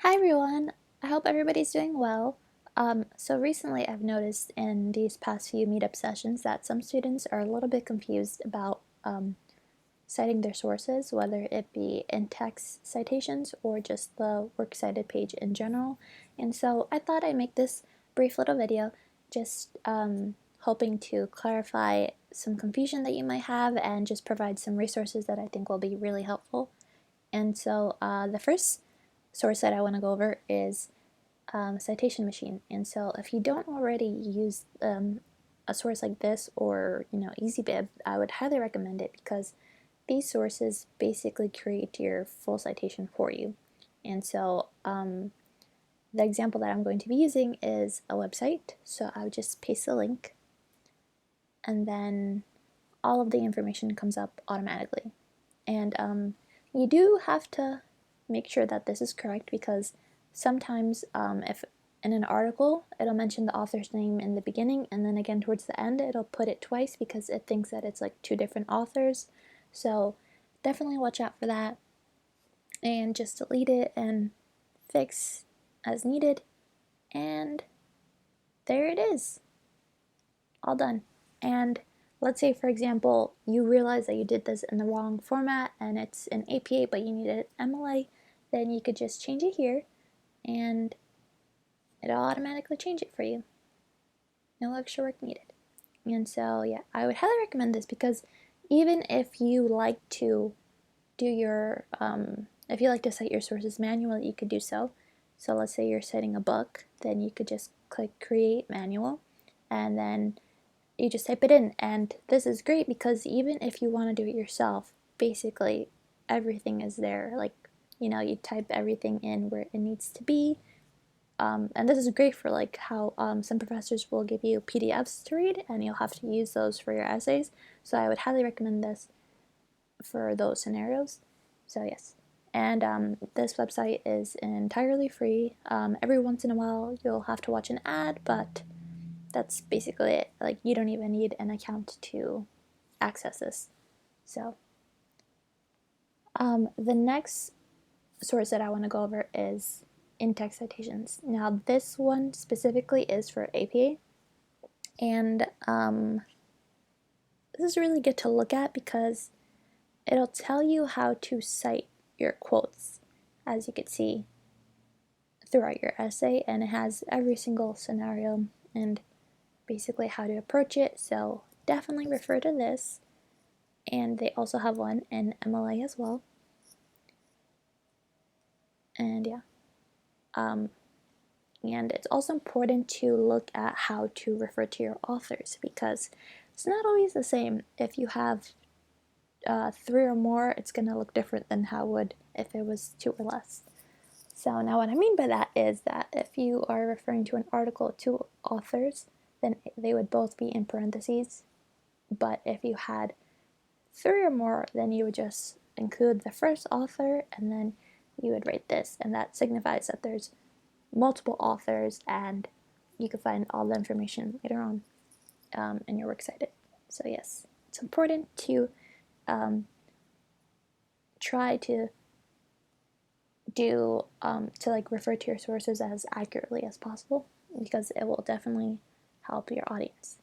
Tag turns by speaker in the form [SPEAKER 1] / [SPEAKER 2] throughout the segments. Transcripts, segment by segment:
[SPEAKER 1] Hi everyone, I hope everybody's doing well. So recently I've noticed in these past few meetup sessions that some students are a little bit confused about citing their sources, whether it be in-text citations or just the works cited page in general. And so I thought I'd make this brief little video just hoping to clarify some confusion that you might have and just provide some resources that I think will be really helpful. And so the first source that I want to go over is Citation Machine. And so if you don't already use a source like this or EasyBib, I would highly recommend it because these sources basically create your full citation for you. And so the example that I'm going to be using is a website. So I would just paste the link and then all of the information comes up automatically. And you do have to make sure that this is correct because sometimes if in an article it'll mention the author's name in the beginning and then again towards the end it'll put it twice because it thinks that it's like two different authors. So definitely watch out for that and just delete it and fix as needed, and there it is, all done. And let's say, for example, you realize that you did this in the wrong format and it's an APA but you need an MLA, then you could just change it here and it'll automatically change it for you. No extra work needed. And so yeah, I would highly recommend this because even if you like to do your, if you like to cite your sources manually, you could do so. So let's say you're citing a book, then you could just click create manual and then you just type it in. And this is great because even if you want to do it yourself, basically everything is there. Like, you type everything in where it needs to be. And this is great for like how some professors will give you PDFs to read and you'll have to use those for your essays. So I would highly recommend this for those scenarios. So yes. And this website is entirely free. Every once in a while you'll have to watch an ad, but that's basically it. Like, you don't even need an account to access this. So the next source that I want to go over is in-text citations. Now this one specifically is for APA, and this is really good to look at because it'll tell you how to cite your quotes, as you can see throughout your essay, and it has every single scenario and basically how to approach it. So definitely refer to this, and they also have one in MLA as well. And yeah, and it's also important to look at how to refer to your authors because it's not always the same. If you have 3 or more, it's going to look different than how it would if it was 2 or less. So now what I mean by that is that if you are referring to an article to authors, then they would both be in parentheses. But if you had 3 or more, then you would just include the first author and then you would write this, and that signifies that there's multiple authors and you can find all the information later on in your works cited. So yes, it's important to try to do to like refer to your sources as accurately as possible because it will definitely help your audience.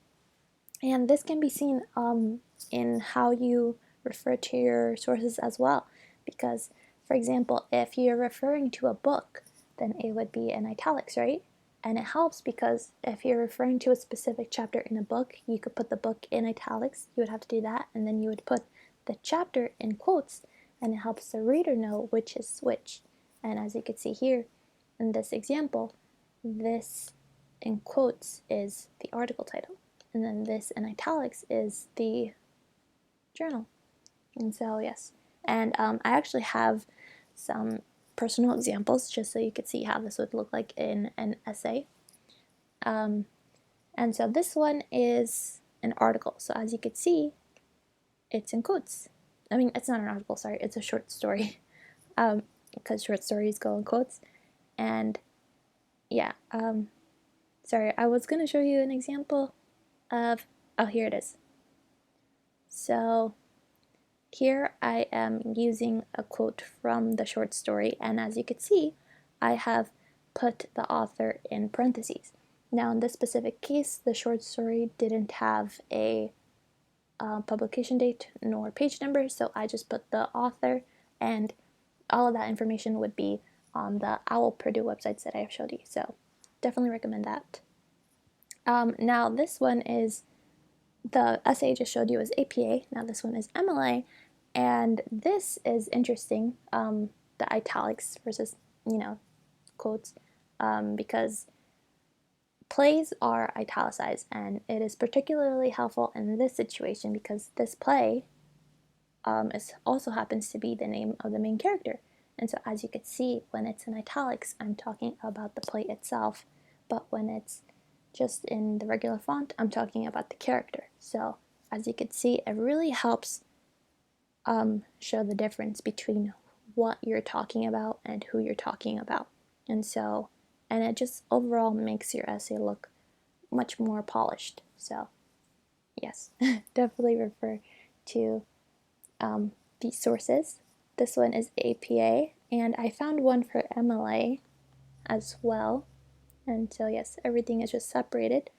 [SPEAKER 1] And this can be seen in how you refer to your sources as well, because for example, if you're referring to a book, then it would be in italics, right? And it helps because if you're referring to a specific chapter in a book, you could put the book in italics. You would have to do that, and then you would put the chapter in quotes, and it helps the reader know which is which. And as you can see here in this example, this in quotes is the article title, and then this in italics is the journal. And so yes, and I actually have some personal examples just so you could see how this would look like in an essay. And so this one is an article. So as you could see, it's in quotes. I mean, it's not an article, sorry, it's a short story, because short stories go in quotes. And yeah, sorry, I was going to show you an example of, oh, here it is. So here I am using a quote from the short story, and as you can see, I have put the author in parentheses. Now, in this specific case, the short story didn't have a publication date nor page number, so I just put the author, and all of that information would be on the OWL Perdue websites that I have showed you. So definitely recommend that. Now this one is, the essay I just showed you is APA, now this one is MLA, and this is interesting, the italics versus, quotes, because plays are italicized, and it is particularly helpful in this situation because this play also happens to be the name of the main character. And so as you can see, when it's in italics, I'm talking about the play itself, but when it's just in the regular font, I'm talking about the character. So as you can see, it really helps show the difference between what you're talking about and who you're talking about. And it just overall makes your essay look much more polished. So yes, definitely refer to these sources. This one is APA, and I found one for MLA as well. And so yes, everything is just separated.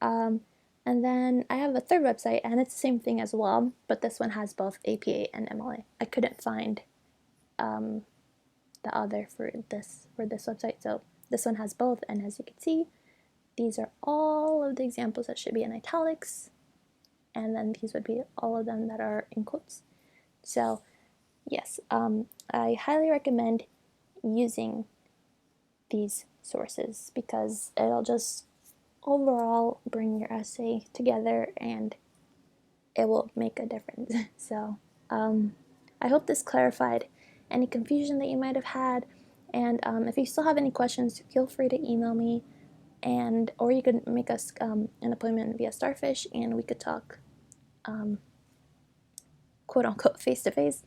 [SPEAKER 1] And then I have a third website, and it's the same thing as well, but this one has both APA and MLA. I couldn't find the other for this website, so this one has both. And as you can see, these are all of the examples that should be in italics, and then these would be all of them that are in quotes. So yes, I highly recommend using these sources because it'll just overall bring your essay together and it will make a difference. So I hope this clarified any confusion that you might have had, and if you still have any questions, feel free to email me, or you could make us an appointment via Starfish and we could talk quote unquote face to face.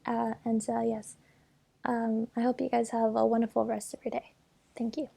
[SPEAKER 1] And so yes, I hope you guys have a wonderful rest of your day. Thank you.